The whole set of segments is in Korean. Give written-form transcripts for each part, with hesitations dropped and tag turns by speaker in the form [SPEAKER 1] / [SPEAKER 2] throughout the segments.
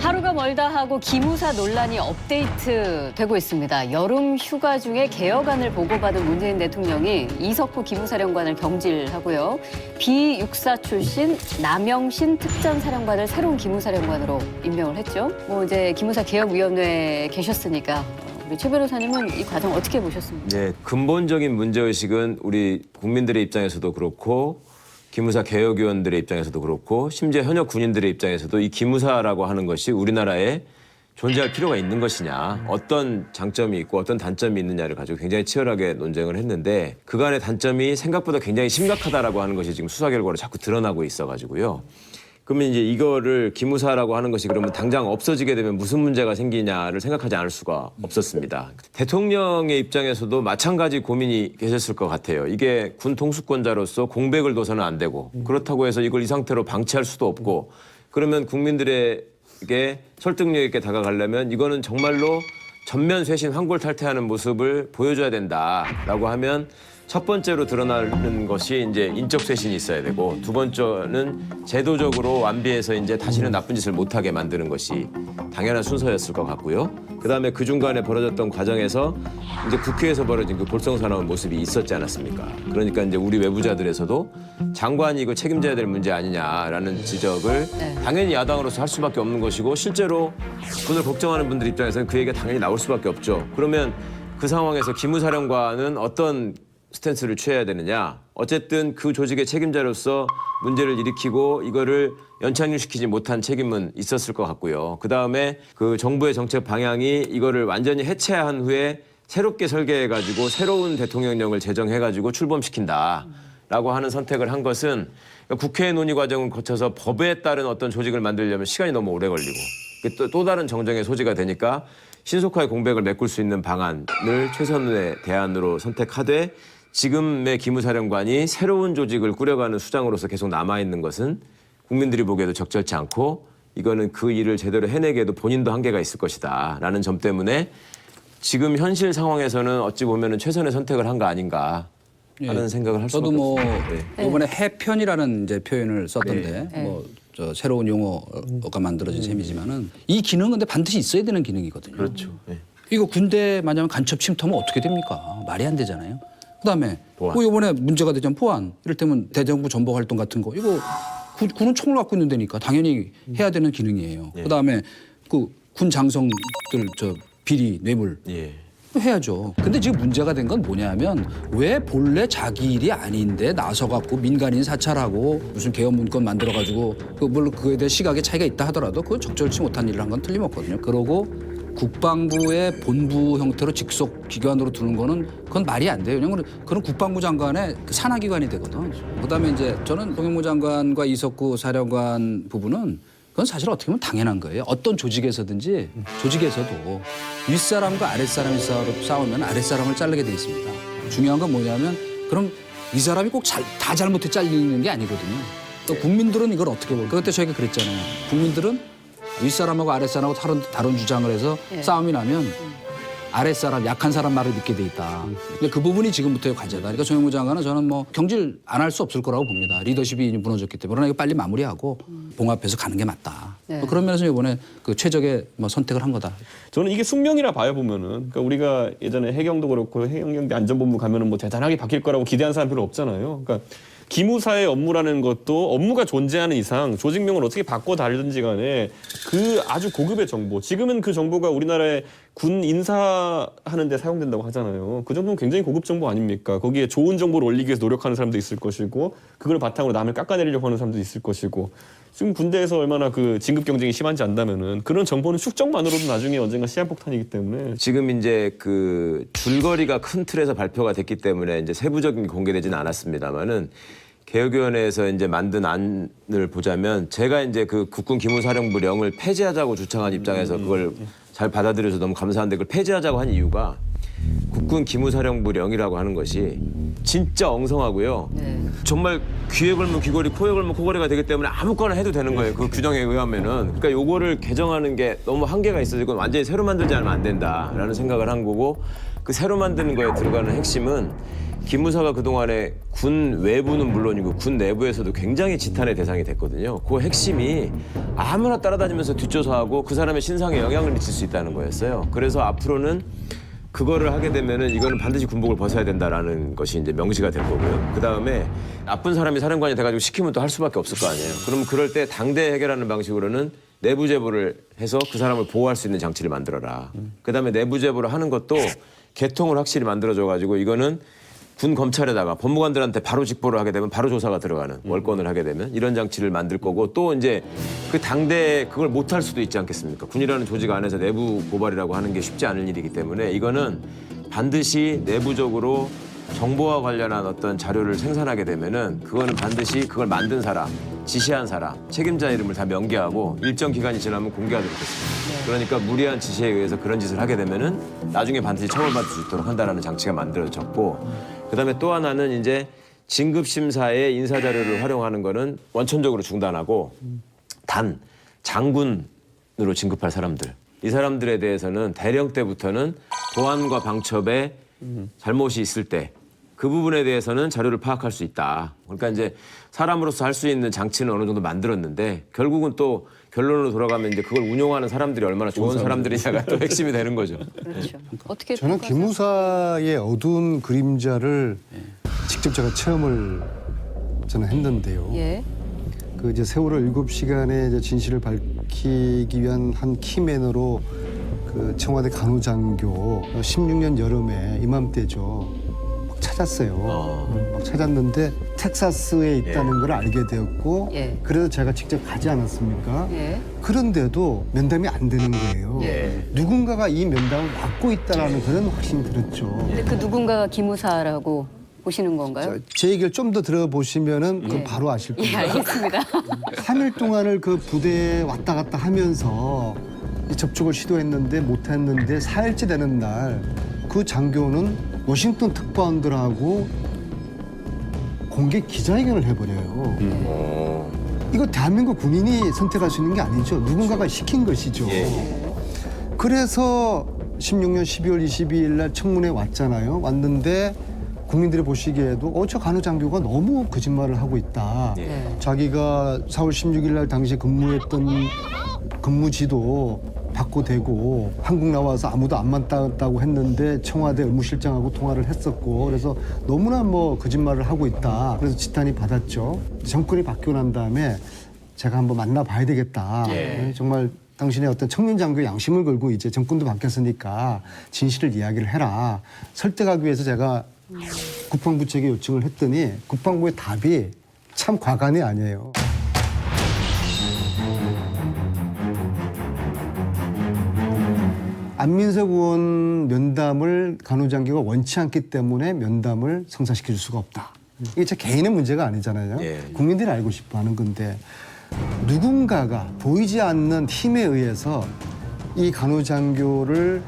[SPEAKER 1] 하루가 멀다 하고 기무사 논란이 업데이트되고 있습니다. 여름 휴가 중에 개혁안을 보고받은 문재인 대통령이 이석호 기무사령관을 경질하고요. 비육사 출신 남영신 특전사령관을 새로운 기무사령관으로 임명을 했죠. 이제 기무사 개혁위원회에 계셨으니까 우리 최 변호사님은 이 과정 어떻게 보셨습니까?
[SPEAKER 2] 네, 근본적인 문제의식은 우리 국민들의 입장에서도 그렇고 기무사 개혁위원들의 입장에서도 그렇고 심지어 현역 군인들의 입장에서도 이 기무사라고 하는 것이 우리나라에 존재할 필요가 있는 것이냐, 어떤 장점이 있고 어떤 단점이 있느냐를 가지고 굉장히 치열하게 논쟁을 했는데 그간의 단점이 생각보다 굉장히 심각하다라고 하는 것이 지금 수사 결과로 자꾸 드러나고 있어가지고요. 그러면 이제 이거를 기무사라고 하는 것이 그러면 당장 없어지게 되면 무슨 문제가 생기냐를 생각하지 않을 수가 없었습니다. 대통령의 입장에서도 마찬가지 고민이 계셨을 것 같아요. 이게 군 통수권자로서 공백을 둬서는 안 되고 그렇다고 해서 이걸 이 상태로 방치할 수도 없고 그러면 국민들에게 설득력 있게 다가가려면 이거는 정말로 전면 쇄신 환골탈퇴하는 모습을 보여줘야 된다라고 하면 첫 번째로 드러나는 것이 이제 인적 쇄신이 있어야 되고 두 번째는 제도적으로 완비해서 이제 다시는 나쁜 짓을 못하게 만드는 것이 당연한 순서였을 것 같고요. 그다음에 그 중간에 벌어졌던 과정에서 이제 국회에서 벌어진 그 볼썽사나운 모습이 있었지 않았습니까? 그러니까 이제 우리 외부자들에서도 장관이 이거 책임져야 될 문제 아니냐라는 지적을 당연히 야당으로서 할 수밖에 없는 것이고 실제로 그걸 걱정하는 분들 입장에서는 그 얘기가 당연히 나올 수밖에 없죠. 그러면 그 상황에서 기무사령관은 어떤 스탠스를 취해야 되느냐. 어쨌든 그 조직의 책임자로서 문제를 일으키고 이거를 연착륙시키지 못한 책임은 있었을 것 같고요. 그다음에 그 정부의 정책 방향이 이거를 완전히 해체한 후에 새롭게 설계해가지고 새로운 대통령령을 제정해가지고 출범시킨다라고 하는 선택을 한 것은 국회 논의 과정을 거쳐서 법에 따른 어떤 조직을 만들려면 시간이 너무 오래 걸리고 또 다른 정정의 소지가 되니까 신속하게 공백을 메꿀 수 있는 방안을 최선의 대안으로 선택하되 지금의 기무사령관이 새로운 조직을 꾸려가는 수장으로서 계속 남아있는 것은 국민들이 보기에도 적절치 않고 이거는 그 일을 제대로 해내기에도 본인도 한계가 있을 것이다 라는 점 때문에 지금 현실 상황에서는 어찌 보면 최선의 선택을 한 거 아닌가 하는 생각을 할 수밖에 없습니다.
[SPEAKER 3] 저도 이번에 해편이라는 이제 표현을 썼던데 저 새로운 용어가 만들어진 셈이지만은 이 기능은 근데 반드시 있어야 되는 기능이거든요.
[SPEAKER 2] 그렇죠.
[SPEAKER 3] 이거 군대 만약에 간첩 침투하면 어떻게 됩니까? 말이 안 되잖아요. 그다음에
[SPEAKER 2] 보안.
[SPEAKER 3] 이번에 문제가 되잖아요. 보안. 이를테면 대정부 전복 활동 같은 거 이거 군은 총을 갖고 있는 데니까 당연히 해야 되는 기능이에요. 그다음에 그 군 장성들 저 비리 뇌물 해야죠. 근데 지금 문제가 된 건 뭐냐면 왜 본래 자기 일이 아닌데 나서갖고 민간인 사찰하고 무슨 개헌 문건 만들어가지고 물론 그거에 대해 시각의 차이가 있다 하더라도 그건 적절치 못한 일을 한 건 틀림없거든요. 그러고 국방부의 본부 형태로 직속 기관으로 두는 거는 그건 말이 안 돼요. 왜냐면 그런 국방부 장관의 산하기관이 되거든. 그다음에 이제 저는 송영무 장관과 이석구 사령관 부분은 그건 사실 어떻게 보면 당연한 거예요. 어떤 조직에서든지 조직에서도 윗사람과 아랫사람이 싸우면 아랫사람을 자르게 돼 있습니다. 중요한 건 뭐냐면 그럼 이 사람이 꼭 다 잘못해 잘리는 게 아니거든요. 또 국민들은 이걸 어떻게 볼까요? 그때 저희가 그랬잖아요. 국민들은 윗사람하고 아랫사람하고 다른 주장을 해서 싸움이 나면 아랫사람, 약한 사람 말을 믿게 돼 있다. 근데 그 부분이 지금부터의 과제다. 그러니까 송영무 장관은 저는 뭐 경질 안 할 수 없을 거라고 봅니다. 리더십이 무너졌기 때문에. 그러나 이거 빨리 마무리하고 봉합해서 가는 게 맞다. 그런 면에서 이번에 그 최적의 선택을 한 거다.
[SPEAKER 4] 저는 이게 숙명이라 봐요, 보면은. 그러니까 우리가 예전에 해경도 그렇고 해경경비 안전본부 가면은 뭐 대단하게 바뀔 거라고 기대한 사람 별로 없잖아요. 그러니까 기무사의 업무라는 것도 업무가 존재하는 이상 조직명을 어떻게 바꿔 달든지 간에 그 아주 고급의 정보, 지금은 그 정보가 우리나라의 군 인사하는 데 사용된다고 하잖아요. 그 정도는 굉장히 고급 정보 아닙니까? 거기에 좋은 정보를 올리기 위해서 노력하는 사람도 있을 것이고 그걸 바탕으로 남을 깎아내리려고 하는 사람도 있을 것이고 지금 군대에서 얼마나 그 진급 경쟁이 심한지 안다면은 그런 정보는 축적만으로도 나중에 언젠가 시한폭탄이기 때문에
[SPEAKER 2] 지금 이제 그 줄거리가 큰 틀에서 발표가 됐기 때문에 이제 세부적인 공개되지는 않았습니다만은 개혁위원회에서 이제 만든 안을 보자면 제가 이제 그 국군 기무사령부령을 폐지하자고 주창한 입장에서 그걸 잘 받아들여서 너무 감사한데 그걸 폐지하자고 한 이유가 국군 기무사령부령이라고 하는 것이 진짜 엉성하고요. 정말 귀에 걸면 귀걸이, 코에 걸면 코걸이가 되기 때문에 아무거나 해도 되는 거예요. 그 규정에 의하면은. 그러니까 요거를 개정하는 게 너무 한계가 있어서 이건 완전히 새로 만들지 않으면 안 된다라는 생각을 한 거고 그 새로 만드는 거에 들어가는 핵심은 기무사가 그동안에 군 외부는 물론이고 군 내부에서도 굉장히 지탄의 대상이 됐거든요. 그 핵심이 아무나 따라다니면서 뒷조사하고 그 사람의 신상에 영향을 미칠 수 있다는 거였어요. 그래서 앞으로는 그거를 하게 되면은 이거는 반드시 군복을 벗어야 된다라는 것이 이제 명시가 될 거고요. 그 다음에 나쁜 사람이 사령관이 돼가지고 시키면 또 할 수밖에 없을 거 아니에요. 그럼 그럴 때 당대 해결하는 방식으로는 내부 제보를 해서 그 사람을 보호할 수 있는 장치를 만들어라. 그 다음에 내부 제보를 하는 것도 개통을 확실히 만들어줘가지고 이거는 군 검찰에다가 법무관들한테 바로 직보를 하게 되면 바로 조사가 들어가는 월권을 하게 되면 이런 장치를 만들 거고 또 이제 그 당대 그걸 못할 수도 있지 않겠습니까? 군이라는 조직 안에서 내부 고발이라고 하는 게 쉽지 않은 일이기 때문에 이거는 반드시 내부적으로 정보와 관련한 어떤 자료를 생산하게 되면은 그거는 반드시 그걸 만든 사람, 지시한 사람, 책임자 이름을 다 명기하고 일정 기간이 지나면 공개하도록 했습니다. 그러니까 무리한 지시에 의해서 그런 짓을 하게 되면은 나중에 반드시 처벌받을 수 있도록 한다라는 장치가 만들어졌고 그다음에 또 하나는 이제 진급 심사에 인사 자료를 활용하는 거는 원천적으로 중단하고 단 장군으로 진급할 사람들 이 사람들에 대해서는 대령 때부터는 보안과 방첩에 잘못이 있을 때 그 부분에 대해서는 자료를 파악할 수 있다. 그러니까 이제 사람으로서 할 수 있는 장치는 어느 정도 만들었는데 결국은 또 결론으로 돌아가면 이제 그걸 운용하는 사람들이 얼마나 좋은 사람들이냐가 또 핵심이 되는 거죠.
[SPEAKER 1] 그렇죠. 어떻게
[SPEAKER 5] 저는
[SPEAKER 1] 평가하세요?
[SPEAKER 5] 기무사의 어두운 그림자를 직접 제가 체험을 저는 했는데요.
[SPEAKER 1] 예.
[SPEAKER 5] 그 이제 세월호 7시간의 이제 진실을 밝히기 위한 한 키맨으로 그 청와대 간호장교 16년 여름에 이맘때죠. 막 찾았어요. 막 찾았는데 텍사스에 있다는 걸 알게 되었고
[SPEAKER 1] 예.
[SPEAKER 5] 그래서 제가 직접 가지 않았습니까?
[SPEAKER 1] 예.
[SPEAKER 5] 그런데도 면담이 안 되는 거예요.
[SPEAKER 2] 예.
[SPEAKER 5] 누군가가 이 면담을 막고 있다라는 그런 확신이 들었죠.
[SPEAKER 1] 근데 그 누군가가 기무사라고 보시는 건가요?
[SPEAKER 5] 제 얘기를 좀 더 들어보시면은 그건
[SPEAKER 1] 예.
[SPEAKER 5] 바로 아실
[SPEAKER 1] 예,
[SPEAKER 5] 겁니다.
[SPEAKER 1] 알겠습니다.
[SPEAKER 5] 3일 동안을 그 부대에 왔다 갔다 하면서 이 접촉을 시도했는데 못했는데 4일째 되는 날 그 장교는 워싱턴 특파원들하고 공개 기자회견을 해버려요. 이거 대한민국 군인이 선택할 수 있는 게 아니죠. 누군가가 시킨 것이죠. 그래서 16년 12월 22일 날 청문회 왔잖아요. 왔는데 국민들이 보시기에도 저 간호장교가 너무 거짓말을 하고 있다. 자기가 4월 16일 날 당시에 근무했던 근무지도 바꿔대고 한국 나와서 아무도 안 만났다고 했는데 청와대 의무실장하고 통화를 했었고 그래서 너무나 뭐 거짓말을 하고 있다. 그래서 지탄이 받았죠. 정권이 바뀌고 난 다음에 제가 한번 만나봐야 되겠다. 정말 당신의 어떤 청년 장교의 양심을 걸고 이제 정권도 바뀌었으니까 진실을 이야기를 해라. 설득하기 위해서 제가 국방부 측에 요청을 했더니 국방부의 답이 참 과간이 아니에요. 안민석 의원 면담을 간호장교가 원치 않기 때문에 면담을 성사시켜 줄 수가 없다. 이게 제 개인의 문제가 아니잖아요.
[SPEAKER 2] 예.
[SPEAKER 5] 국민들이 알고 싶어 하는 건데 누군가가 보이지 않는 힘에 의해서 이 간호장교를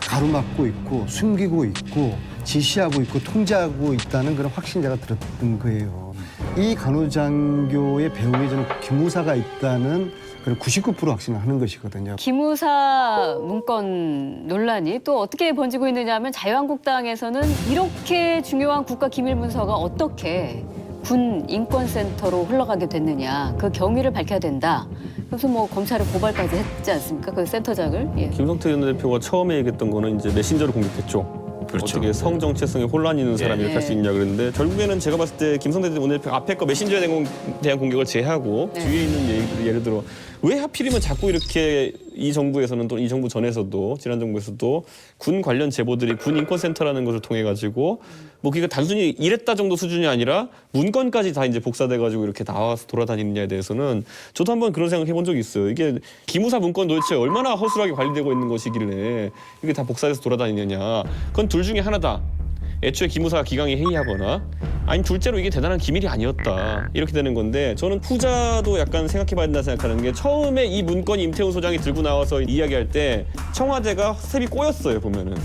[SPEAKER 5] 가로막고 있고 숨기고 있고 지시하고 있고 통제하고 있다는 그런 확신이 제가 들었던 거예요. 이 간호장교의 배후에 저는 기무사가 있다는 그런 99% 확신을 하는 것이거든요.
[SPEAKER 1] 기무사 문건 논란이 또 어떻게 번지고 있느냐 하면 자유한국당에서는 이렇게 중요한 국가 기밀 문서가 어떻게 군 인권센터로 흘러가게 됐느냐 그 경위를 밝혀야 된다. 그래서 뭐 검찰을 고발까지 했지 않습니까? 그 센터장을. 예.
[SPEAKER 4] 김성태 원내대표가 처음에 얘기했던 거는 이제 메신저로 공격했죠.
[SPEAKER 2] 그렇죠.
[SPEAKER 4] 어떻게 성 정체성에 혼란이 있는 사람이 이렇게 할 수 있냐 그랬는데 결국에는 제가 봤을 때 김성태 원내대표 앞에 거 메신저에 대한 공격을 제하고
[SPEAKER 1] 네.
[SPEAKER 4] 뒤에 있는 얘기들 예를 들어 왜 하필이면 자꾸 이렇게 이 정부에서는 또 이 정부 전에서도 지난 정부에서도 군 관련 제보들이 군 인권센터라는 것을 통해 가지고 뭐 그게 단순히 이랬다 정도 수준이 아니라 문건까지 다 이제 복사돼 가지고 이렇게 나와서 돌아다니느냐에 대해서는 저도 한번 그런 생각 해본 적이 있어요. 이게 기무사 문건 도대체 얼마나 허술하게 관리되고 있는 것이길래 이게 다 복사돼서 돌아다니느냐. 그건 둘 중에 하나다. 애초에 기무사가 기강에 회의하거나 아니 둘째로 이게 대단한 기밀이 아니었다 이렇게 되는 건데 저는 후자도 약간 생각해봐야 된다 생각하는 게 처음에 이 문건 임태훈 소장이 들고 나와서 이야기할 때 청와대가 스텝이 꼬였어요 보면은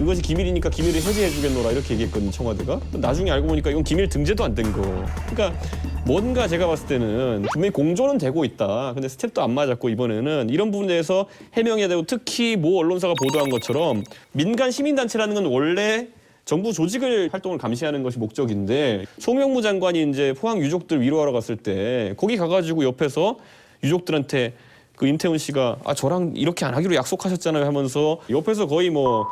[SPEAKER 4] 이것이 기밀이니까 기밀을 해제해주겠노라 이렇게 얘기했거든요 청와대가. 나중에 알고 보니까 이건 기밀 등재도 안 된 거. 그러니까 뭔가 제가 봤을 때는 분명히 공조는 되고 있다. 근데 스텝도 안 맞았고 이번에는 이런 부분에 대해서 해명해야 되고 특히 모 언론사가 보도한 것처럼 민간 시민단체라는 건 원래 정부 조직을 활동을 감시하는 것이 목적인데 송영무 장관이 이제 포항 유족들 위로하러 갔을 때 거기 가가지고 옆에서 유족들한테 그 임태훈 씨가 저랑 이렇게 안 하기로 약속하셨잖아요 하면서 옆에서 거의 뭐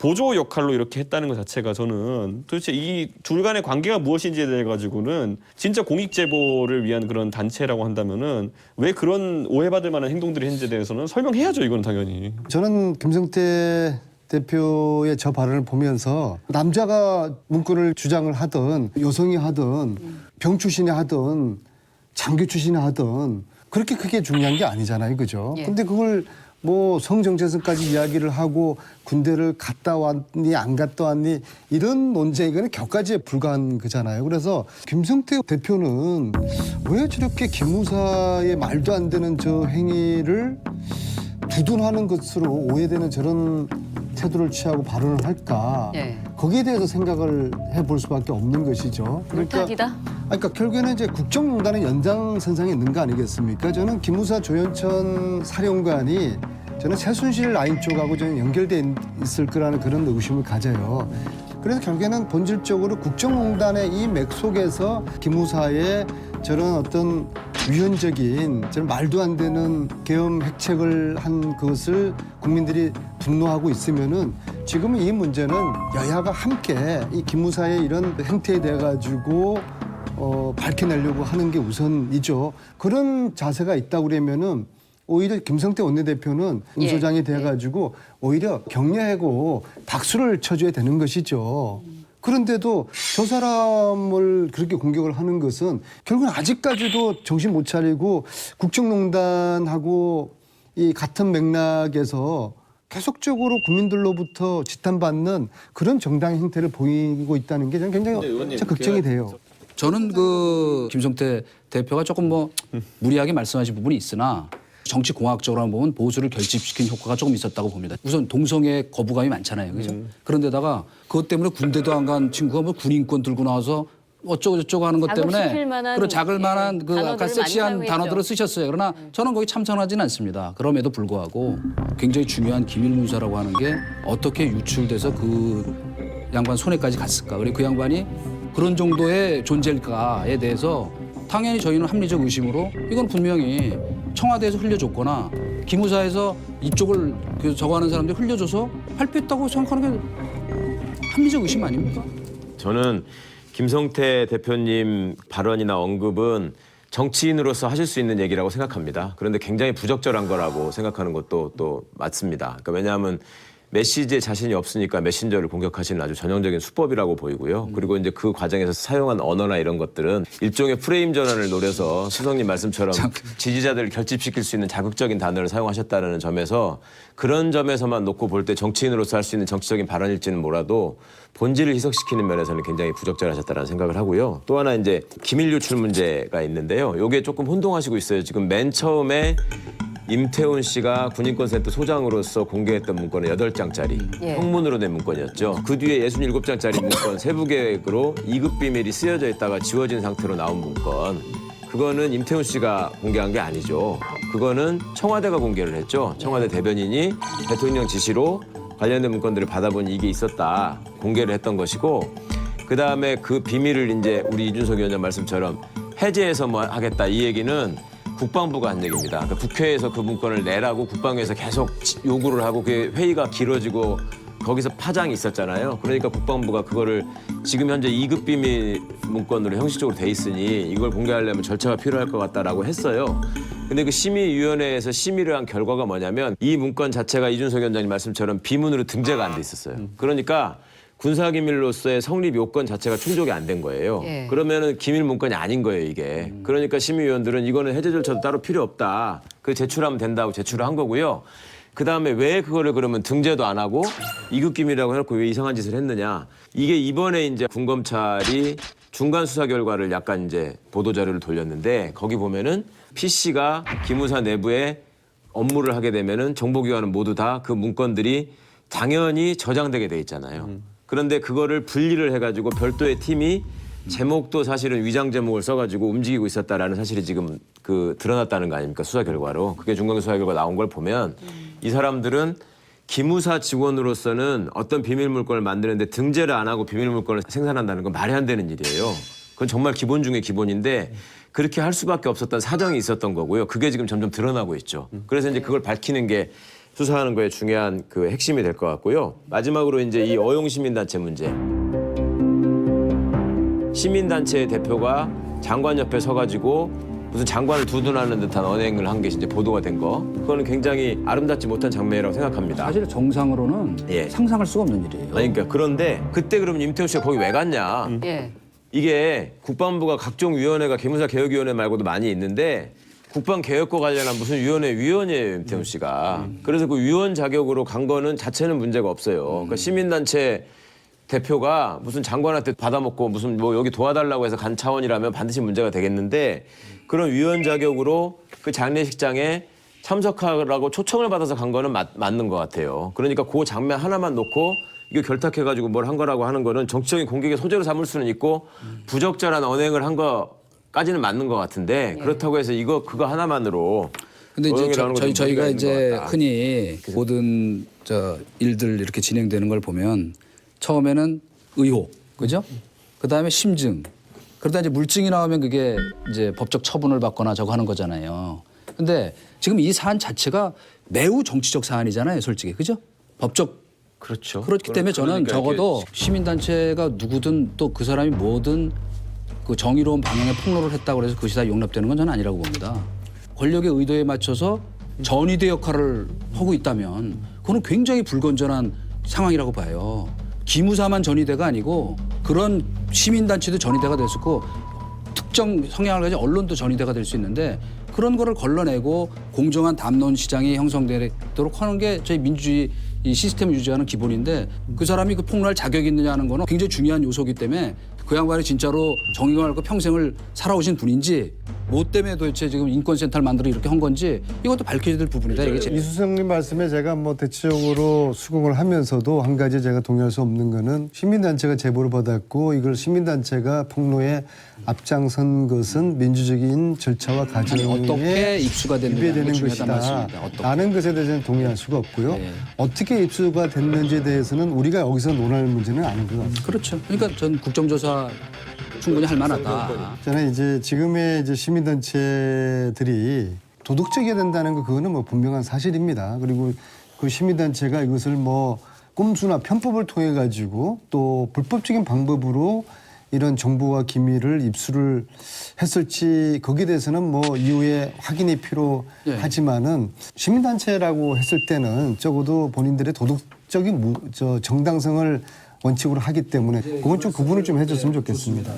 [SPEAKER 4] 보조 역할로 이렇게 했다는 것 자체가 저는 도대체 이 둘 간의 관계가 무엇인지에 대해 가지고는 진짜 공익 제보를 위한 그런 단체라고 한다면은 왜 그런 오해받을 만한 행동들이 했는지에 대해서는 설명해야죠. 이거는 당연히.
[SPEAKER 5] 저는 김성태 대표의 저 발언을 보면서 남자가 문건을 주장을 하든 여성이 하든 병 출신이 하든 장교 출신이 하든 그렇게 크게 중요한 게 아니잖아요. 그죠?
[SPEAKER 1] 예.
[SPEAKER 5] 근데 그걸 뭐 성정체성까지 이야기를 하고 군대를 갔다 왔니 안 갔다 왔니 이런 논쟁 이거는 격가지에 불과한 거잖아요. 그래서 김성태 대표는 왜 저렇게 기무사의 말도 안 되는 저 행위를 두둔하는 것으로 오해되는 저런 태도를 취하고 발언을 할까?
[SPEAKER 1] 예.
[SPEAKER 5] 거기에 대해서 생각을 해볼 수밖에 없는 것이죠.
[SPEAKER 1] 물타기다?
[SPEAKER 5] 그러니까 결국에는 이제 국정농단의 연장선상에 있는 거 아니겠습니까? 저는 기무사 조현천 사령관이 저는 최순실 라인 쪽하고 저는 연결돼 있을 거라는 그런 의심을 가져요. 그래서 결국에는 본질적으로 국정농단의 이 맥 속에서 기무사의 저런 어떤 위헌적인 저런 말도 안 되는 계엄 핵책을 한 것을 국민들이 분노하고 있으면은 지금 이 문제는 여야가 함께 이 기무사의 이런 행태에 대해 가지고 밝혀내려고 하는 게 우선이죠. 그런 자세가 있다고 그러면은 오히려 김성태 원내대표는 음소장이 돼가지고 오히려 격려하고 박수를 쳐줘야 되는 것이죠. 그런데도 저 사람을 그렇게 공격을 하는 것은 결국은 아직까지도 정신 못 차리고 국정농단하고 이 같은 맥락에서 계속적으로 국민들로부터 지탄받는 그런 정당 행태를 보이고 있다는 게 저는 굉장히 참 걱정이 돼요.
[SPEAKER 3] 저는 그 김성태 대표가 조금 뭐 무리하게 말씀하신 부분이 있으나 정치 공학적으로 보면 보수를 결집시킨 효과가 조금 있었다고 봅니다. 우선 동성애 거부감이 많잖아요. 그죠? 그런데다가 그것 때문에 군대도 안 간 친구가 뭐 군인권 들고 나와서 어쩌고 저쩌고 하는 것 때문에
[SPEAKER 1] 자극시킬 만한,
[SPEAKER 3] 그런 작을 만한 그
[SPEAKER 1] 단어들을
[SPEAKER 3] 아까
[SPEAKER 1] 많이
[SPEAKER 3] 섹시한
[SPEAKER 1] 사용했죠.
[SPEAKER 3] 단어들을 쓰셨어요. 그러나 저는 거기 참선하지는 않습니다. 그럼에도 불구하고 굉장히 중요한 기밀 문서라고 하는 게 어떻게 유출돼서 그 양반 손에까지 갔을까. 그리고 그 양반이 그런 정도의 존재일까에 대해서 당연히 저희는 합리적 의심으로 이건 분명히 청와대에서 흘려줬거나 기무사에서 이쪽을 그 저거 하는 사람들이 흘려줘서 발표했다고 생각하는 게 합리적 의심 아닙니까?
[SPEAKER 2] 저는 김성태 대표님 발언이나 언급은 정치인으로서 하실 수 있는 얘기라고 생각합니다. 그런데 굉장히 부적절한 거라고 생각하는 것도 또 맞습니다. 그러니까 왜냐하면 메시지에 자신이 없으니까 메신저를 공격하시는 아주 전형적인 수법이라고 보이고요. 그리고 이제 그 과정에서 사용한 언어나 이런 것들은 일종의 프레임 전환을 노려서 수석님 말씀처럼 지지자들을 결집시킬 수 있는 자극적인 단어를 사용하셨다는 점에서 그런 점에서만 놓고 볼 때 정치인으로서 할 수 있는 정치적인 발언일지는 몰라도 본질을 희석시키는 면에서는 굉장히 부적절하셨다는 생각을 하고요. 또 하나 이제 기밀 유출 문제가 있는데요. 이게 조금 혼동하시고 있어요. 지금 맨 처음에 임태훈 씨가 군인권센터 소장으로서 공개했던 문건은 8장짜리
[SPEAKER 1] 예.
[SPEAKER 2] 형문으로 낸 문건이었죠. 그 뒤에 67장짜리 문건 세부 계획으로 2급 비밀이 쓰여져 있다가 지워진 상태로 나온 문건. 그거는 임태훈 씨가 공개한 게 아니죠. 그거는 청와대가 공개를 했죠. 청와대 대변인이 대통령 지시로 관련된 문건들을 받아보니 이게 있었다. 공개를 했던 것이고 그다음에 그 비밀을 이제 우리 이준석 위원장 말씀처럼 해제해서 뭐 하겠다 이 얘기는 국방부가 한 얘기입니다. 그러니까 국회에서 그 문건을 내라고 국방부에서 계속 요구를 하고 그 회의가 길어지고 거기서 파장이 있었잖아요. 그러니까 국방부가 그거를 지금 현재 2급 비밀 문건으로 형식적으로 돼 있으니 이걸 공개하려면 절차가 필요할 것 같다라고 했어요. 근데 그 심의위원회에서 심의를 한 결과가 뭐냐면 이 문건 자체가 이준석 위원장님 말씀처럼 비문으로 등재가 안 돼 있었어요. 그러니까 군사기밀로서의 성립 요건 자체가 충족이 안 된 거예요.
[SPEAKER 1] 예.
[SPEAKER 2] 그러면은 기밀 문건이 아닌 거예요, 이게. 그러니까 심의위원들은 이거는 해제 절차도 따로 필요 없다. 그 제출하면 된다고 제출을 한 거고요. 그다음에 왜 그거를 그러면 등재도 안 하고 2급 기밀이라고 해놓고 왜 이상한 짓을 했느냐. 이게 이번에 이제 군검찰이 중간 수사 결과를 약간 이제 보도자료를 돌렸는데 거기 보면은 PC가 기무사 내부에 업무를 하게 되면은 정보기관은 모두 다 그 문건들이 당연히 저장되게 돼 있잖아요. 그런데 그거를 분리를 해가지고 별도의 팀이 제목도 사실은 위장 제목을 써가지고 움직이고 있었다라는 사실이 지금 그 드러났다는 거 아닙니까 수사 결과로. 그게 중간 수사 결과 나온 걸 보면 이 사람들은 기무사 직원으로서는 어떤 비밀 물건을 만드는데 등재를 안 하고 비밀 물건을 생산한다는 건 말이 안 되는 일이에요. 그건 정말 기본 중에 기본인데 그렇게 할 수밖에 없었던 사정이 있었던 거고요. 그게 지금 점점 드러나고 있죠. 그래서 이제 그걸 밝히는 게 수사하는 거에 중요한 그 핵심이 될 것 같고요. 마지막으로 이제 이 어용 시민단체 문제. 시민단체 대표가 장관 옆에 서가지고 무슨 장관을 두둔하는 듯한 언행을 한 게 이제 보도가 된 거. 그거는 굉장히 아름답지 못한 장면이라고 생각합니다.
[SPEAKER 3] 사실 정상으로는
[SPEAKER 2] 예.
[SPEAKER 3] 상상할 수가 없는 일이에요.
[SPEAKER 2] 아니, 그러니까 그런데 그때 그러면 임태호 씨가 거기 왜 갔냐?
[SPEAKER 1] 예.
[SPEAKER 2] 이게 국방부가 각종 위원회가 기무사 개혁위원회 말고도 많이 있는데 국방개혁과 관련한 무슨 위원이에요, 임태훈 씨가. 그래서 그 위원 자격으로 간 거는 자체는 문제가 없어요. 그러니까 시민단체 대표가 무슨 장관한테 받아먹고 무슨 뭐 여기 도와달라고 해서 간 차원이라면 반드시 문제가 되겠는데 그런 위원 자격으로 그 장례식장에 참석하라고 초청을 받아서 간 거는 맞는 것 같아요. 그러니까 그 장면 하나만 놓고 이거 결탁해가지고 뭘 한 거라고 하는 거는 정치적인 공격의 소재로 삼을 수는 있고 부적절한 언행을 한 거까지는 맞는 것 같은데 그렇다고 해서 그거 하나만으로
[SPEAKER 3] 근데 이제
[SPEAKER 2] 어용이라는 건좀
[SPEAKER 3] 저희가
[SPEAKER 2] 무리가 있는
[SPEAKER 3] 이제
[SPEAKER 2] 것 같다.
[SPEAKER 3] 흔히 모든 일들 이렇게 진행되는 걸 보면 처음에는 의혹, 그죠? 그다음에 심증. 그러다 이제 물증이 나오면 그게 이제 법적 처분을 받거나 저거 하는 거잖아요. 근데 지금 이 사안 자체가 매우 정치적 사안이잖아요, 솔직히. 그죠? 법적
[SPEAKER 2] 그렇죠.
[SPEAKER 3] 그렇기 때문에 저는
[SPEAKER 2] 그러니까
[SPEAKER 3] 적어도 시민단체가 누구든 또 그 사람이 뭐든 그 정의로운 방향의 폭로를 했다고 해서 그것이 다 용납되는 건 저는 아니라고 봅니다. 권력의 의도에 맞춰서 전위대 역할을 하고 있다면 그거는 굉장히 불건전한 상황이라고 봐요. 기무사만 전위대가 아니고 그런 시민단체도 전위대가 될 수 있고 특정 성향을 가진 언론도 전위대가 될 수 있는데 그런 거를 걸러내고 공정한 담론 시장이 형성되도록 하는 게 저희 민주주의 이 시스템을 유지하는 기본인데 그 사람이 그 폭로할 자격이 있느냐 하는 거는 굉장히 중요한 요소이기 때문에 그 양반이 진짜로 정의감을 갖고 평생을 살아오신 분인지 뭐 때문에 도대체 지금 인권센터를 만들어 이렇게 한 건지 이것도 밝혀야 될 부분이다. 이게 제
[SPEAKER 5] 이수성님 말씀에 제가 뭐 대체적으로 수긍을 하면서도 한 가지 제가 동의할 수 없는 거는 시민단체가 제보를 받았고 이걸 시민단체가 폭로에 앞장선 것은 민주적인 절차와 과정에
[SPEAKER 3] 어떻게 입수가 됐느냐가
[SPEAKER 5] 위배되는
[SPEAKER 3] 중요하다는
[SPEAKER 5] 것이다.
[SPEAKER 3] 말씀입니다. 어떻게.
[SPEAKER 5] 라는 것에 대해서는 동의할 수가 없고요.
[SPEAKER 3] 네.
[SPEAKER 5] 어떻게 입수가 됐는지에 대해서는 우리가 여기서 논할 문제는 아닌 것 같습니다.
[SPEAKER 3] 그렇죠. 그러니까 전 국정조사 충분히 할 만하다.
[SPEAKER 5] 저는 이제 지금의 이제 시민단체들이 도덕적이어야 된다는 거 그거는 뭐 분명한 사실입니다. 그리고 그 시민단체가 이것을 뭐 꼼수나 편법을 통해 가지고 또 불법적인 방법으로 이런 정보와 기밀을 입수를 했을지 거기에 대해서는 뭐 이후에 확인이 필요하지만은 시민단체라고 했을 때는 적어도 본인들의 도덕적인 정당성을 원칙으로 하기 때문에 그건 좀 구분을 좀 해줬으면 좋겠습니다.